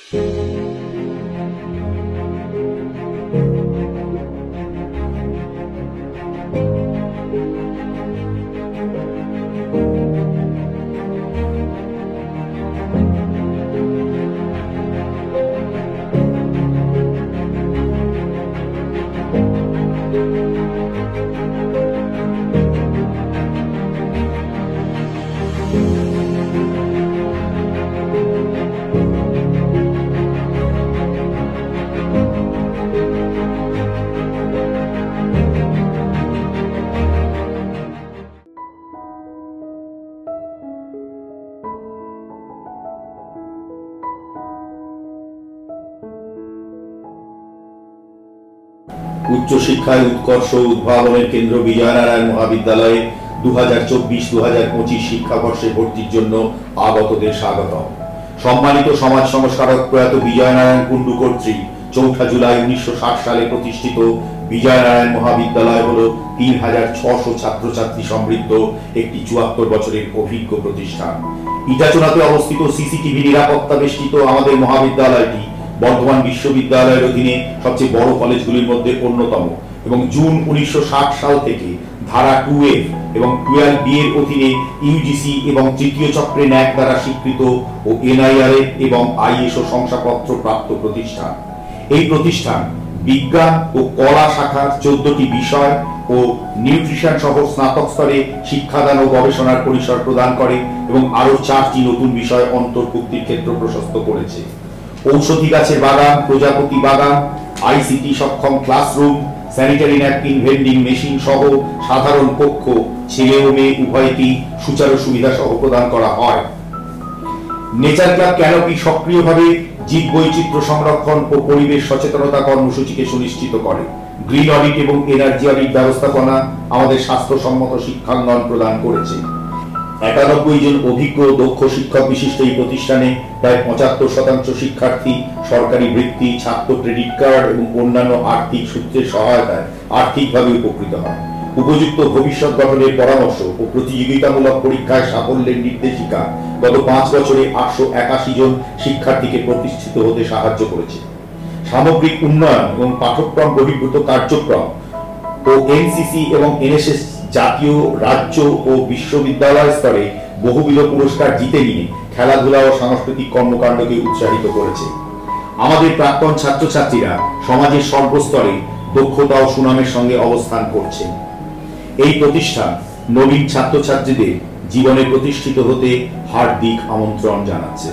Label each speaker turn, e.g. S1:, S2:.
S1: উচ্চশিক্ষায় উৎকর্ষ উদ্ভাবনের কেন্দ্র বিজয়নারায়ণ মহাবিদ্যালয়ে 2024-2025 শিক্ষাবর্ষে ভর্তির জন্য আগতদের স্বাগত। সম্মানিত সমাজ সংস্কারক প্রয়াত বিজয়নারায়ণ কুণ্ডু কর্তৃক 4 জুলাই 1960 সালে প্রতিষ্ঠিত বিজয়নারায়ণ মহাবিদ্যালয় হল 3600 ছাত্রছাত্রী সমৃদ্ধ একটি 74 বছরের অভিজ্ঞ প্রতিষ্ঠান। ইটাচোনাতে অবস্থিত সিসিটিভি নিরাপত্তা বেষ্টিত আমাদের মহাবিদ্যালয়টি বর্ধমান বিশ্ববিদ্যালয়ের অধীনে সবচেয়ে বড় কলেজগুলির মধ্যে অন্যতম এবং জুন 1960 সাল থেকে ধারা 2F এবং 12B এর অধীনে ইউজিসি এবং তৃতীয় চক্রে ন্যাক দ্বারা স্বীকৃত ও NIRF এবং ISO শংসাপত্র প্রাপ্ত প্রতিষ্ঠান। এই প্রতিষ্ঠান বিজ্ঞান ও কলা শাখার 14টি বিষয় ও নিউট্রিশন সহ স্নাতক স্তরে শিক্ষাদান ও গবেষণার পরিসর প্রদান করে এবং আরো 4টি নতুন বিষয় অন্তর্ভুক্তির ক্ষেত্র প্রশস্ত করেছে। ঔষধি গাছের বাগান, প্রজাপতি বাগান, ICT সক্ষম classroom, sanitary napkin vending machine সহ সাধারণ কক্ষ ছেলে ও মেয়ে উভয়কেই সুচারু সুবিধা সহ প্রদান করা হয়। নেচার ক্লাব ক্যানোপি সক্রিয়ভাবে জীব বৈচিত্র্য সংরক্ষণ ও পরিবেশ সচেতনতা কর্মসূচিকে সুনিশ্চিত করে। গ্রিন অডিট এবং এনার্জি অডিট ব্যবস্থাপনা আমাদের স্বাস্থ্যসম্মত শিক্ষাঙ্গন প্রদান করেছে। 91 জন অভিজ্ঞ দক্ষ শিক্ষক বিশিষ্ট এই প্রতিষ্ঠানে প্রায় 75% শিক্ষার্থী সরকারি বৃত্তি, ছাত্র ক্রেডিট কার্ড এবং অন্যান্য আর্থিক সূত্রের সহায়তায় আর্থিকভাবে উপকৃত হয়। উপযুক্ত ভবিষ্যৎ গঠনের পরামর্শ ও প্রতিযোগিতামূলক পরীক্ষায় সাফল্যের নির্দেশিকা গত 5 বছরে 881 জন শিক্ষার্থীকে প্রতিষ্ঠিত হতে সাহায্য করেছে। সামগ্রিক উন্নয়ন এবং পাঠ্যক্রম বহির্ভূত কার্যক্রম ও NCC এবং NSS জাতীয়, রাজ্য ও বিশ্ববিদ্যালয় স্তরে বহুবিধ পুরস্কার জিতে নিয়ে খেলাধুলা ও সাংস্কৃতিক কর্মকাণ্ডকে উৎসাহিত করেছে। আমাদের প্রাক্তন ছাত্রছাত্রীরা সমাজের সর্বস্তরে দক্ষতা ও সুনামের সঙ্গে অবস্থান করছে। এই প্রতিষ্ঠান নবীন ছাত্রছাত্রীদের জীবনে প্রতিষ্ঠিত হতে হার্দিক আমন্ত্রণ জানাচ্ছে।